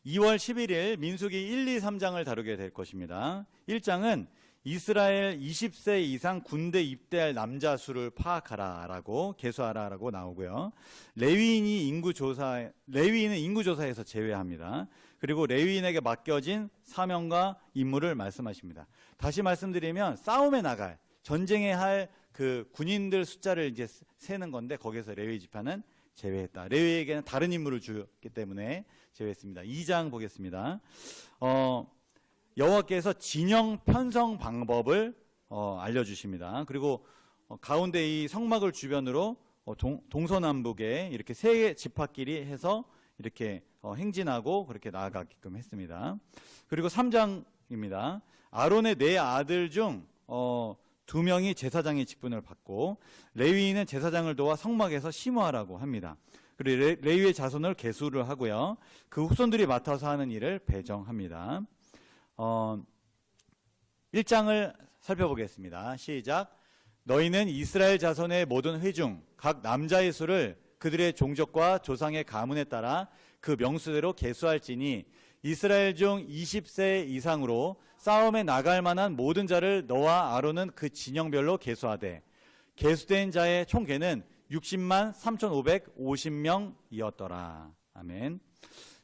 2월 11일 민수기 1, 2, 3장을 다루게 될 것입니다. 1장은 이스라엘 20세 이상 군대 입대할 남자 수를 파악하라 라고, 계수하라 라고 나오고요. 레위인은 인구조사에서 제외합니다. 그리고 레위인에게 맡겨진 사명과 임무를 말씀하십니다. 다시 말씀드리면 싸움에 나갈, 전쟁에 할 그 군인들 숫자를 이제 세는 건데, 거기서 레위 지파는 제외했다. 레위에게는 다른 임무를 주었기 때문에 제외했습니다. 2장 보겠습니다. 여호와께서 진영 편성 방법을 알려주십니다. 그리고 가운데 이 성막을 주변으로 동서남북에 이렇게 세 지파끼리 해서 이렇게 행진하고 그렇게 나아가게끔 했습니다. 그리고 3장입니다. 아론의 네 아들 중 2명이 제사장의 직분을 받고, 레위인은 제사장을 도와 성막에서 심호하라고 합니다. 그리고 레위의 자손을 계수를 하고요. 그 후손들이 맡아서 하는 일을 배정합니다. 1장을 살펴보겠습니다. 시작. 너희는 이스라엘 자손의 모든 회중 각 남자의 수를 그들의 종족과 조상의 가문에 따라 그 명수대로 계수할지니, 이스라엘 중 20세 이상으로 싸움에 나갈 만한 모든 자를 너와 아론은 그 진영별로 계수하되, 계수된 자의 총계는 60만 3,550명이었더라. 아멘.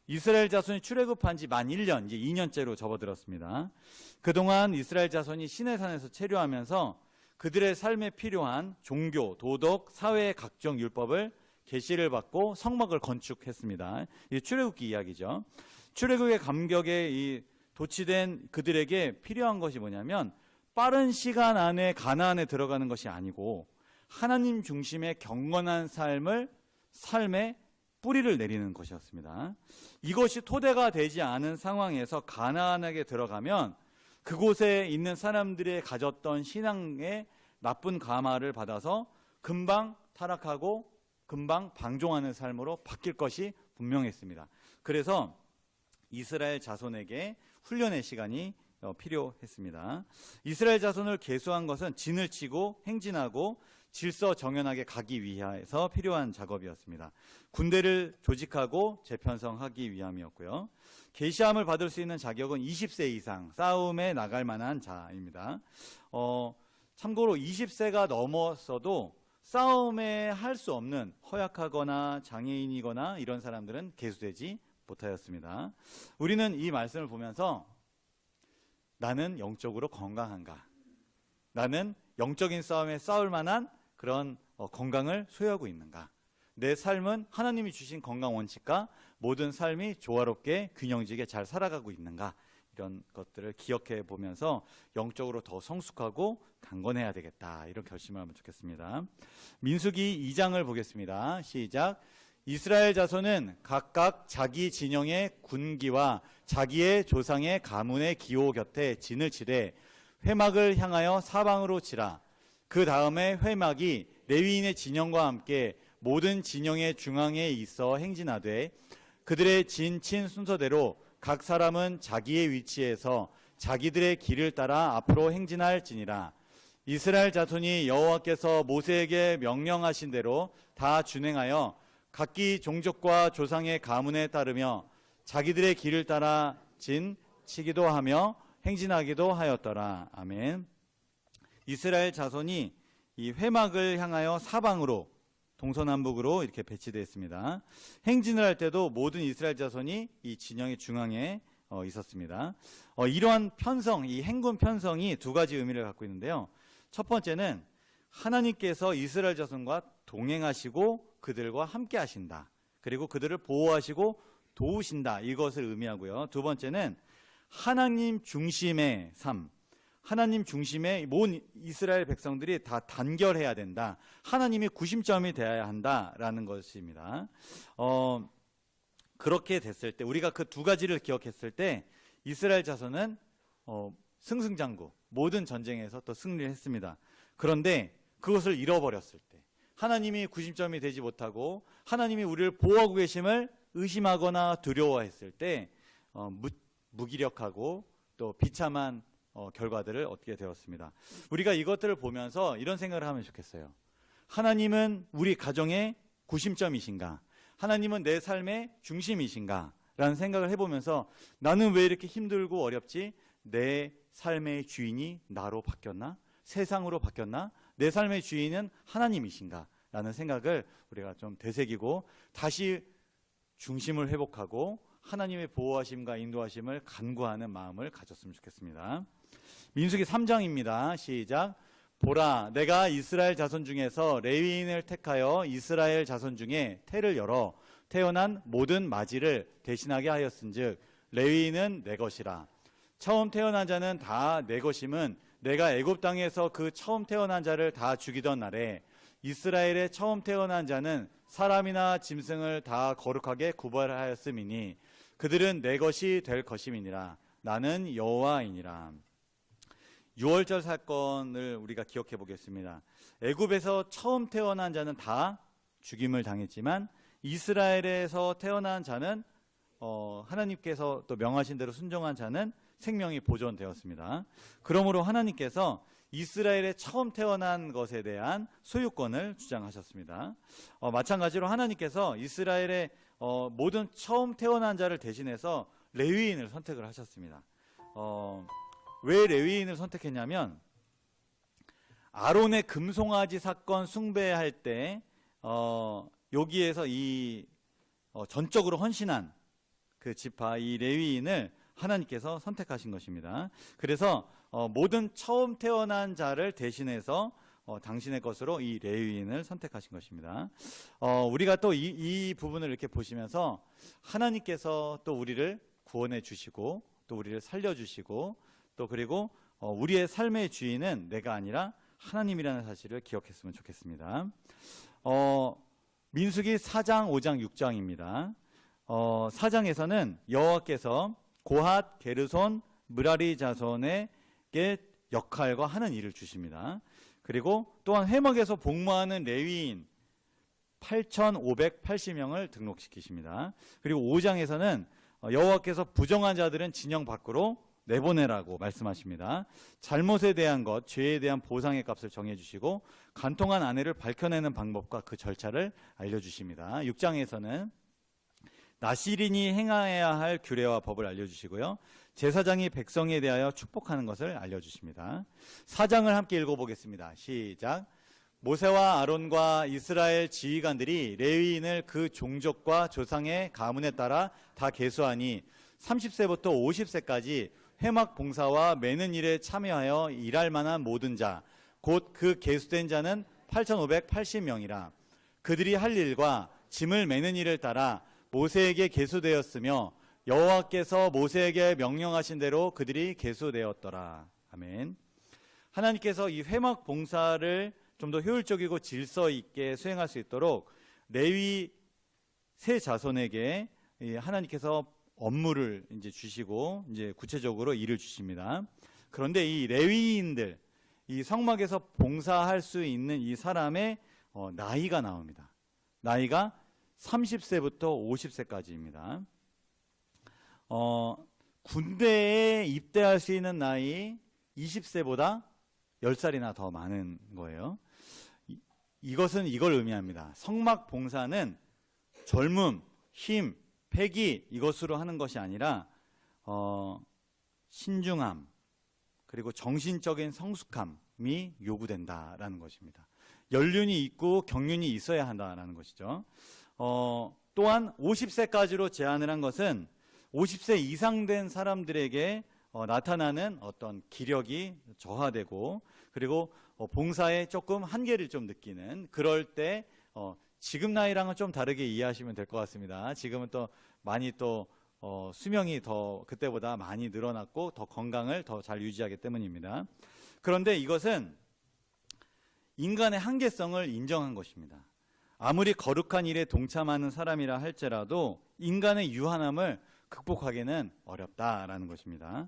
이스라엘 자손이 출애굽한 지 만 1년, 이제 2년째로 접어들었습니다. 그동안 이스라엘 자손이 시내산에서 체류하면서 그들의 삶에 필요한 종교, 도덕, 사회의 각종 율법을 계시를 받고 성막을 건축했습니다. 이 출애굽기 이야기죠. 출애굽의 감격에 이 도취된 그들에게 필요한 것이 뭐냐면, 빠른 시간 안에 가나안에 들어가는 것이 아니고 하나님 중심의 경건한 삶에 뿌리를 내리는 것이었습니다. 이것이 토대가 되지 않은 상황에서 가나안에게 들어가면 그곳에 있는 사람들이 가졌던 신앙의 나쁜 감화를 받아서 금방 타락하고 금방 방종하는 삶으로 바뀔 것이 분명했습니다. 그래서 이스라엘 자손에게 훈련의 시간이 필요했습니다. 이스라엘 자손을 계수한 것은 진을 치고 행진하고 질서 정연하게 가기 위해서 필요한 작업이었습니다. 군대를 조직하고 재편성하기 위함이었고요. 계시함을 받을 수 있는 자격은 20세 이상 싸움에 나갈 만한 자입니다. 참고로 20세가 넘었어도 싸움에 할 수 없는 허약하거나 장애인이거나 이런 사람들은 계수되지 못하였습니다. 우리는 이 말씀을 보면서 나는 영적으로 건강한가? 나는 영적인 싸움에 싸울 만한 그런 건강을 소유하고 있는가? 내 삶은 하나님이 주신 건강 원칙과 모든 삶이 조화롭게 균형지게 잘 살아가고 있는가? 이런 것들을 기억해 보면서 영적으로 더 성숙하고 강건해야 되겠다, 이런 결심을 하면 좋겠습니다. 민수기 2장을 보겠습니다. 시작. 이스라엘 자손은 각각 자기 진영의 군기와 자기의 조상의 가문의 기호 곁에 진을 치되 회막을 향하여 사방으로 치라. 그 다음에 회막이 레위인의 진영과 함께 모든 진영의 중앙에 있어 행진하되, 그들의 진친 순서대로 각 사람은 자기의 위치에서 자기들의 길을 따라 앞으로 행진할지니라. 이스라엘 자손이 여호와께서 모세에게 명령하신 대로 다 준행하여 각기 종족과 조상의 가문에 따르며 자기들의 길을 따라 진 치기도 하며 행진하기도 하였더라. 아멘. 이스라엘 자손이 이 회막을 향하여 사방으로 동서남북으로 이렇게 배치되어 있습니다. 행진을 할 때도 모든 이스라엘 자손이 이 진영의 중앙에 있었습니다. 이러한 편성, 이 행군 편성이 두 가지 의미를 갖고 있는데요. 첫 번째는 하나님께서 이스라엘 자손과 동행하시고 그들과 함께 하신다. 그리고 그들을 보호하시고 도우신다. 이것을 의미하고요. 두 번째는 하나님 중심의 삶. 하나님 중심의 모든 이스라엘 백성들이 다 단결해야 된다. 하나님이 구심점이 되어야 한다라는 것입니다. 그렇게 됐을 때 우리가 그 두 가지를 기억했을 때 이스라엘 자손은 승승장구 모든 전쟁에서 또 승리를 했습니다. 그런데 그것을 잃어버렸을 때 하나님이 구심점이 되지 못하고 하나님이 우리를 보호하고 계심을 의심하거나 두려워했을 때 무기력하고 또 비참한 결과들을 얻게 되었습니다. 우리가 이것들을 보면서 이런 생각을 하면 좋겠어요. 하나님은 우리 가정의 구심점이신가? 하나님은 내 삶의 중심이신가? 라는 생각을 해보면서 나는 왜 이렇게 힘들고 어렵지? 내 삶의 주인이 나로 바뀌었나? 세상으로 바뀌었나? 내 삶의 주인은 하나님이신가? 라는 생각을 우리가 좀 되새기고 다시 중심을 회복하고 하나님의 보호하심과 인도하심을 간구하는 마음을 가졌으면 좋겠습니다. 민수기 3장입니다. 시작. 보라, 내가 이스라엘 자손 중에서 레위인을 택하여 이스라엘 자손 중에 태를 열어 태어난 모든 마지를 대신하게 하였은즉 레위인은 내 것이라. 처음 태어난 자는 다 내 것임은 내가 애굽 땅에서 그 처음 태어난 자를 다 죽이던 날에 이스라엘의 처음 태어난 자는 사람이나 짐승을 다 거룩하게 구별하였음이니 그들은 내 것이 될 것임이니라. 나는 여호와이니라. 6월절 사건을 우리가 기억해 보겠습니다. 애굽에서 처음 태어난 자는 다 죽임을 당했지만 이스라엘에서 태어난 자는 하나님께서 또 명하신 대로 순종한 자는 생명이 보존되었습니다. 그러므로 하나님께서 이스라엘에 처음 태어난 것에 대한 소유권을 주장하셨습니다. 마찬가지로 하나님께서 이스라엘의 모든 처음 태어난 자를 대신해서 레위인을 선택을 하셨습니다. 왜 레위인을 선택했냐면 아론의 금송아지 사건 숭배할 때 여기에서 이 전적으로 헌신한 그 지파 이 레위인을 하나님께서 선택하신 것입니다. 그래서 모든 처음 태어난 자를 대신해서 당신의 것으로 이 레위인을 선택하신 것입니다. 우리가 또 이 부분을 이렇게 보시면서 하나님께서 또 우리를 구원해 주시고 또 우리를 살려주시고 또 그리고 우리의 삶의 주인은 내가 아니라 하나님이라는 사실을 기억했으면 좋겠습니다. 민수기 4장, 5장, 6장입니다. 4장에서는 여호와께서 고핫, 게르손, 므라리 자손에게 역할과 하는 일을 주십니다. 그리고 또한 회막에서 복무하는 레위인 8,580명을 등록시키십니다. 그리고 5장에서는 여호와께서 부정한 자들은 진영 밖으로 내보내라고 말씀하십니다. 잘못에 대한 것, 죄에 대한 보상의 값을 정해주시고 간통한 아내를 밝혀내는 방법과 그 절차를 알려주십니다. 6장에서는 나시린이 행해야 할 규례와 법을 알려주시고요. 제사장이 백성에 대하여 축복하는 것을 알려주십니다. 4장을 함께 읽어보겠습니다. 시작. 모세와 아론과 이스라엘 지휘관들이 레위인을 그 종족과 조상의 가문에 따라 다 계수하니 30세부터 50세까지 회막 봉사와 매는 일에 참여하여 일할 만한 모든 자, 곧 그 계수된 자는 8,580명이라. 그들이 할 일과 짐을 매는 일을 따라 모세에게 계수되었으며 여호와께서 모세에게 명령하신 대로 그들이 계수되었더라. 아멘. 하나님께서 이 회막 봉사를 좀 더 효율적이고 질서 있게 수행할 수 있도록 레위 세 자손에게 하나님께서 업무를 이제 주시고 이제 구체적으로 일을 주십니다. 그런데 이 레위인들, 이 성막에서 봉사할 수 있는 이 사람의 나이가 나옵니다. 나이가 30세부터 50세까지입니다. 군대에 입대할 수 있는 나이 20세보다 10살이나 더 많은 거예요. 이것은 이걸 의미합니다. 성막 봉사는 젊음, 힘, 패기 이것으로 하는 것이 아니라 신중함 그리고 정신적인 성숙함이 요구된다라는 것입니다. 연륜이 있고 경륜이 있어야 한다라는 것이죠. 또한 50세까지로 제한을 한 것은 50세 이상 된 사람들에게 나타나는 어떤 기력이 저하되고 그리고 봉사에 조금 한계를 좀 느끼는 그럴 때 지금 나이랑은 좀 다르게 이해하시면 될 것 같습니다. 지금은 또 많이 또 수명이 더 그때보다 많이 늘어났고 더 건강을 더 잘 유지하기 때문입니다. 그런데 이것은 인간의 한계성을 인정한 것입니다. 아무리 거룩한 일에 동참하는 사람이라 할지라도 인간의 유한함을 극복하기는 어렵다라는 것입니다.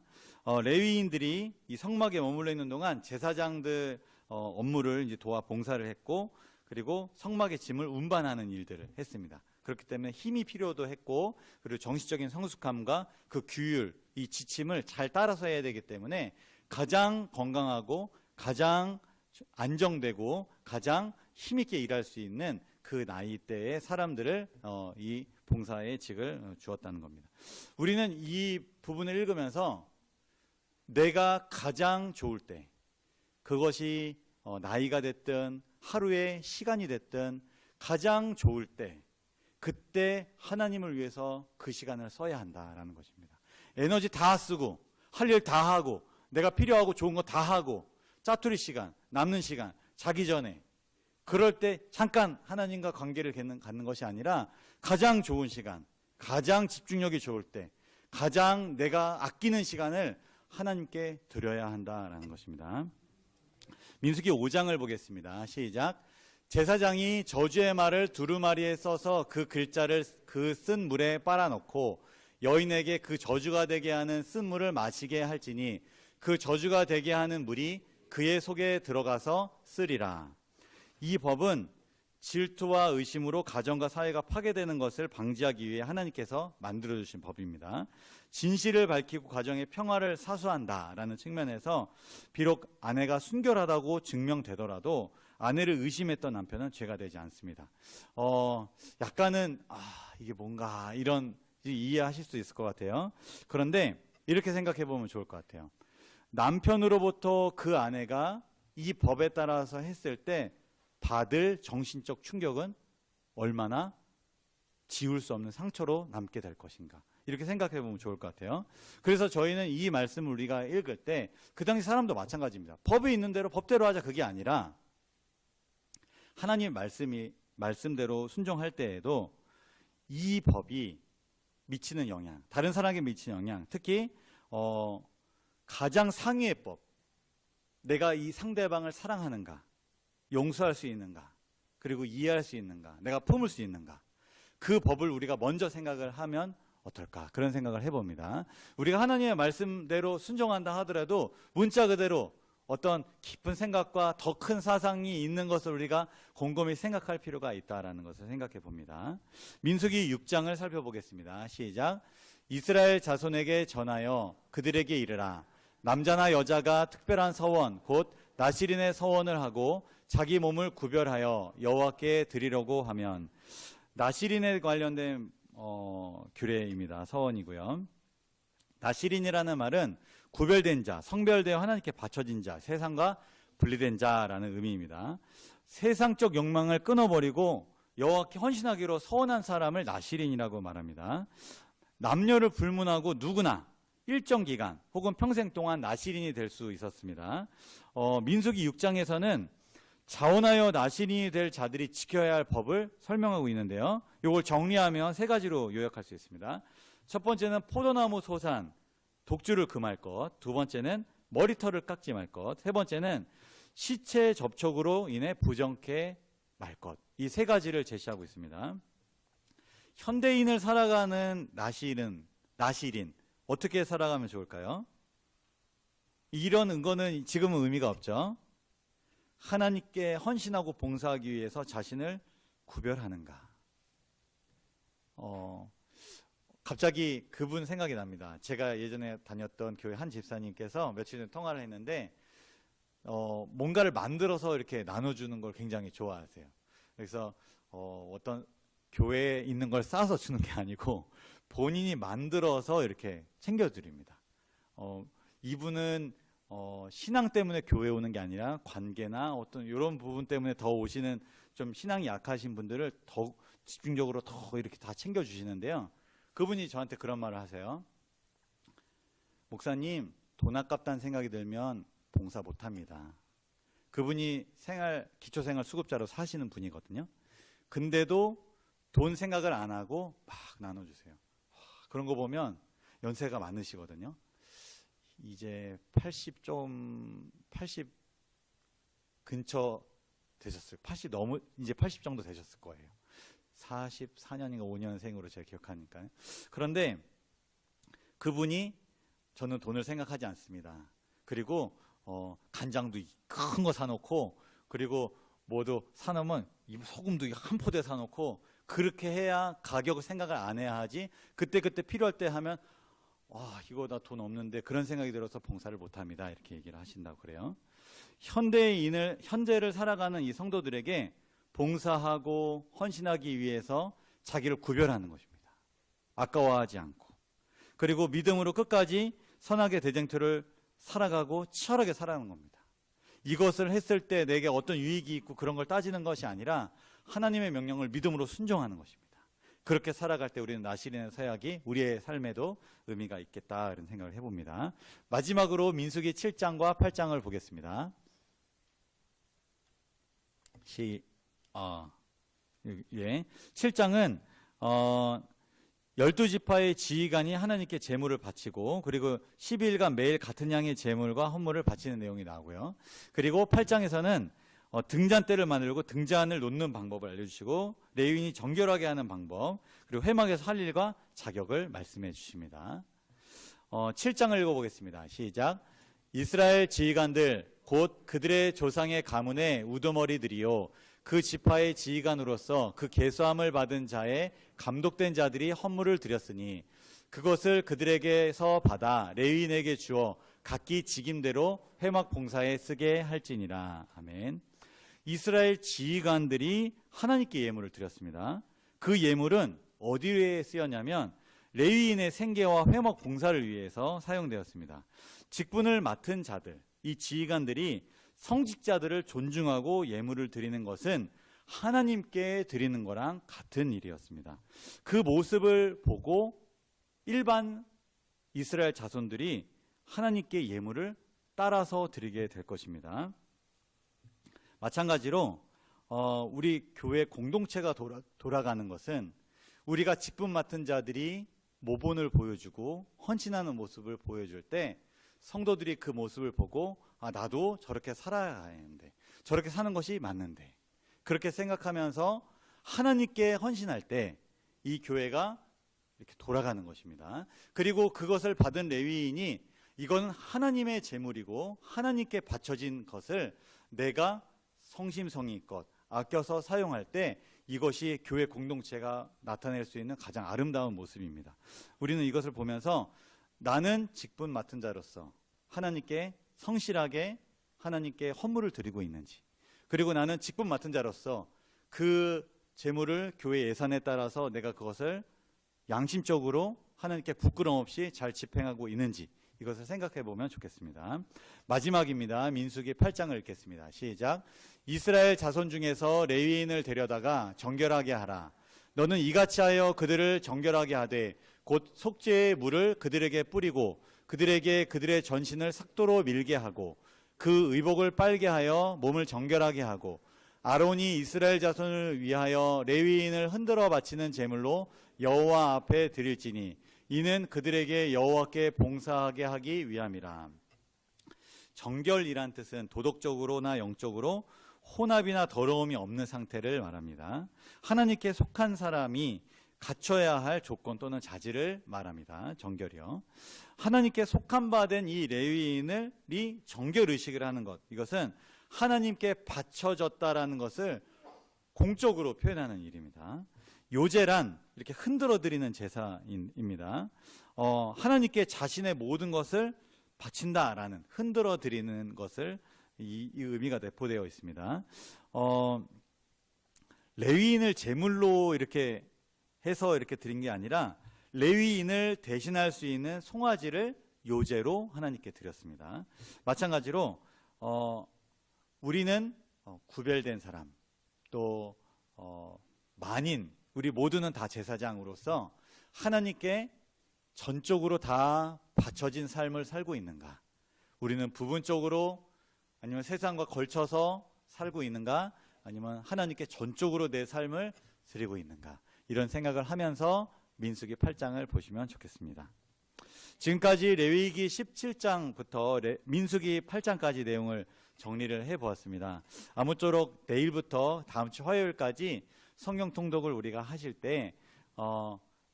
레위인들이 이 성막에 머물러 있는 동안 제사장들 업무를 이제 도와 봉사를 했고, 그리고 성막의 짐을 운반하는 일들을 했습니다. 그렇기 때문에 힘이 필요도 했고, 그리고 정신적인 성숙함과 그 규율, 이 지침을 잘 따라서 해야 되기 때문에 가장 건강하고 가장 안정되고 가장 힘있게 일할 수 있는 그 나이대의 사람들을 이 봉사의 직을 주었다는 겁니다. 우리는 이 부분을 읽으면서 내가 가장 좋을 때, 그것이 나이가 됐든 하루의 시간이 됐든 가장 좋을 때, 그때 하나님을 위해서 그 시간을 써야 한다라는 것입니다. 에너지 다 쓰고 할 일 다 하고 내가 필요하고 좋은 거 다 하고 짜투리 시간, 남는 시간, 자기 전에, 그럴 때 잠깐 하나님과 관계를 갖는 것이 아니라 가장 좋은 시간, 가장 집중력이 좋을 때, 가장 내가 아끼는 시간을 하나님께 드려야 한다라는 것입니다. 민수기 5장을 보겠습니다. 시작. 제사장이 저주의 말을 두루마리에 써서 그 글자를 그 쓴 물에 빨아넣고 여인에게 그 저주가 되게 하는 쓴 물을 마시게 할지니 그 저주가 되게 하는 물이 그의 속에 들어가서 쓰리라. 이 법은 질투와 의심으로 가정과 사회가 파괴되는 것을 방지하기 위해 하나님께서 만들어주신 법입니다. 진실을 밝히고 가정의 평화를 사수한다라는 측면에서 비록 아내가 순결하다고 증명되더라도 아내를 의심했던 남편은 죄가 되지 않습니다. 약간은 이게 뭔가 이런 이해하실 수 있을 것 같아요. 그런데 이렇게 생각해 보면 좋을 것 같아요. 남편으로부터 그 아내가 이 법에 따라서 했을 때 받을 정신적 충격은 얼마나 지울 수 없는 상처로 남게 될 것인가, 이렇게 생각해 보면 좋을 것 같아요. 그래서 저희는 이 말씀을 우리가 읽을 때 그 당시 사람도 마찬가지입니다. 법이 있는 대로 법대로 하자, 그게 아니라 하나님 말씀대로 순종할 때에도 이 법이 미치는 영향, 다른 사람에게 미치는 영향, 특히 가장 상위의 법, 내가 이 상대방을 사랑하는가, 용서할 수 있는가, 그리고 이해할 수 있는가, 내가 품을 수 있는가, 그 법을 우리가 먼저 생각을 하면 어떨까, 그런 생각을 해봅니다. 우리가 하나님의 말씀대로 순종한다 하더라도 문자 그대로 어떤 깊은 생각과 더 큰 사상이 있는 것을 우리가 곰곰이 생각할 필요가 있다는 것을 생각해 봅니다. 민수기 6장을 살펴보겠습니다. 시작. 이스라엘 자손에게 전하여 그들에게 이르라. 남자나 여자가 특별한 서원 곧 나시린의 서원을 하고 자기 몸을 구별하여 여호와께 드리려고 하면, 나시린에 관련된 규례입니다. 서원이고요. 나시린이라는 말은 구별된 자, 성별되어 하나님께 바쳐진 자, 세상과 분리된 자라는 의미입니다. 세상적 욕망을 끊어버리고 여호와께 헌신하기로 서원한 사람을 나시린이라고 말합니다. 남녀를 불문하고 누구나 일정 기간 혹은 평생 동안 나시린이 될 수 있었습니다. 민수기 6장에서는 자원하여 나시린이 될 자들이 지켜야 할 법을 설명하고 있는데요. 이걸 정리하면 세 가지로 요약할 수 있습니다. 첫 번째는 포도나무 소산, 독주를 금할 것. 두 번째는 머리털을 깎지 말 것. 세 번째는 시체 접촉으로 인해 부정케 말 것. 이 세 가지를 제시하고 있습니다. 현대인을 살아가는 나시린, 어떻게 살아가면 좋을까요? 이런 은거는 지금은 의미가 없죠. 하나님께 헌신하고 봉사하기 위해서 자신을 구별하는가. 갑자기 그분 생각이 납니다. 제가 예전에 다녔던 교회 한 집사님께서 며칠 전에 통화를 했는데 뭔가를 만들어서 이렇게 나눠주는 걸 굉장히 좋아하세요. 그래서 어떤 교회에 있는 걸 싸서 주는 게 아니고 본인이 만들어서 이렇게 챙겨드립니다. 이분은 신앙 때문에 교회 오는 게 아니라 관계나 어떤 이런 부분 때문에 더 오시는, 좀 신앙이 약하신 분들을 더 집중적으로 더 이렇게 다 챙겨주시는데요. 그분이 저한테 그런 말을 하세요. 목사님, 돈 아깝다는 생각이 들면 봉사 못합니다. 그분이 기초생활 수급자로 사시는 분이거든요. 근데도 돈 생각을 안 하고 막 나눠주세요. 그런 거 보면 연세가 많으시거든요. 이제 80 근처 되셨을, 이제 80 정도 되셨을 거예요. 44년인가 5년생으로 제가 기억하니까요. 그런데 그분이 저는 돈을 생각하지 않습니다. 그리고 간장도 큰 거 사놓고, 그리고 뭐도 사놓으면 소금도 한 포대 사놓고, 그렇게 해야 가격을 생각을 안 해야 하지, 그때그때 필요할 때 하면 이거 나 돈 없는데 그런 생각이 들어서 봉사를 못합니다, 이렇게 얘기를 하신다고 그래요. 현재를 살아가는 이 성도들에게 봉사하고 헌신하기 위해서 자기를 구별하는 것입니다. 아까워하지 않고, 그리고 믿음으로 끝까지 선하게 대쟁투를 살아가고 치열하게 살아가는 겁니다. 이것을 했을 때 내게 어떤 유익이 있고 그런 걸 따지는 것이 아니라 하나님의 명령을 믿음으로 순종하는 것입니다. 그렇게 살아갈 때 우리는 나시린의 서약이 우리의 삶에도 의미가 있겠다, 이런 생각을 해봅니다. 마지막으로 민수기 7장과 8장을 보겠습니다. 7장은 12지파의 지휘관이 하나님께 제물을 바치고, 그리고 12일간 매일 같은 양의 제물과 헌물을 바치는 내용이 나오고요. 그리고 8장에서는 등잔대를 만들고 등잔을 놓는 방법을 알려주시고, 레위인이 정결하게 하는 방법, 그리고 회막에서 할 일과 자격을 말씀해 주십니다. 7장을 읽어보겠습니다. 시작. 이스라엘 지휘관들 곧 그들의 조상의 가문의 우두머리들이요, 그 지파의 지휘관으로서 그 계수함을 받은 자의 감독된 자들이 헌물을 드렸으니 그것을 그들에게서 받아 레위인에게 주어 각기 직임대로 회막 봉사에 쓰게 할지니라. 아멘. 이스라엘 지휘관들이 하나님께 예물을 드렸습니다. 그 예물은 어디에 쓰였냐면 레위인의 생계와 회막 봉사를 위해서 사용되었습니다. 직분을 맡은 자들, 이 지휘관들이 성직자들을 존중하고 예물을 드리는 것은 하나님께 드리는 거랑 같은 일이었습니다. 그 모습을 보고 일반 이스라엘 자손들이 하나님께 예물을 따라서 드리게 될 것입니다. 마찬가지로 우리 교회 공동체가 돌아가는 것은 우리가 직분 맡은 자들이 모본을 보여주고 헌신하는 모습을 보여줄 때 성도들이 그 모습을 보고 나도 저렇게 살아야 하는데, 저렇게 사는 것이 맞는데, 그렇게 생각하면서 하나님께 헌신할 때 이 교회가 이렇게 돌아가는 것입니다. 그리고 그것을 받은 레위인이 이건 하나님의 제물이고 하나님께 바쳐진 것을 내가 성심성의껏 아껴서 사용할 때 이것이 교회 공동체가 나타낼 수 있는 가장 아름다운 모습입니다. 우리는 이것을 보면서 나는 직분 맡은 자로서 하나님께 성실하게 하나님께 헌물을 드리고 있는지, 그리고 나는 직분 맡은 자로서 그 재물을 교회 예산에 따라서 내가 그것을 양심적으로 하나님께 부끄럼 없이 잘 집행하고 있는지, 이것을 생각해 보면 좋겠습니다. 마지막입니다. 민수기 8장을 읽겠습니다. 시작. 이스라엘 자손 중에서 레위인을 데려다가 정결하게 하라. 너는 이같이 하여 그들을 정결하게 하되 곧 속죄의 물을 그들에게 뿌리고 그들에게 그들의 전신을 삭도로 밀게 하고 그 의복을 빨게 하여 몸을 정결하게 하고 아론이 이스라엘 자손을 위하여 레위인을 흔들어 바치는 제물로 여호와 앞에 드릴지니 이는 그들에게 여호와께 봉사하게 하기 위함이라. 정결이란 뜻은 도덕적으로나 영적으로 혼합이나 더러움이 없는 상태를 말합니다. 하나님께 속한 사람이 갖춰야 할 조건 또는 자질을 말합니다. 정결이요. 하나님께 속한 바 된 이 레위인이 정결의식을 하는 것, 이것은 하나님께 바쳐졌다라는 것을 공적으로 표현하는 일입니다. 요제란 이렇게 흔들어 드리는 제사입니다. 하나님께 자신의 모든 것을 바친다라는, 흔들어 드리는 것을 이 의미가 내포되어 있습니다. 레위인을 제물로 이렇게 해서 이렇게 드린 게 아니라 레위인을 대신할 수 있는 송아지를 요제로 하나님께 드렸습니다. 마찬가지로 우리는 구별된 사람, 또 만인, 우리 모두는 다 제사장으로서 하나님께 전적으로 다 바쳐진 삶을 살고 있는가? 우리는 부분적으로 아니면 세상과 걸쳐서 살고 있는가? 아니면 하나님께 전적으로 내 삶을 드리고 있는가? 이런 생각을 하면서 민수기 8장을 보시면 좋겠습니다. 지금까지 레위기 17장부터 민수기 8장까지 내용을 정리를 해보았습니다. 아무쪼록 내일부터 다음 주 화요일까지 성경 통독을 우리가 하실 때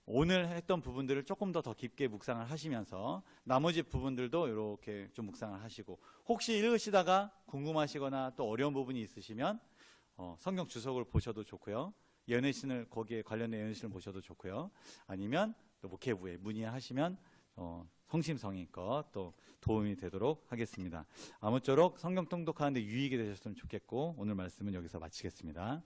오늘 했던 부분들을 조금 더 깊게 묵상을 하시면서 나머지 부분들도 이렇게 좀 묵상을 하시고, 혹시 읽으시다가 궁금하시거나 또 어려운 부분이 있으시면 성경 주석을 보셔도 좋고요. 연회신을, 거기에 관련된 연회신을 보셔도 좋고요. 아니면 또 목회부에 문의하시면 성심성의껏 또 도움이 되도록 하겠습니다. 아무쪼록 성경 통독하는데 유익이 되셨으면 좋겠고, 오늘 말씀은 여기서 마치겠습니다.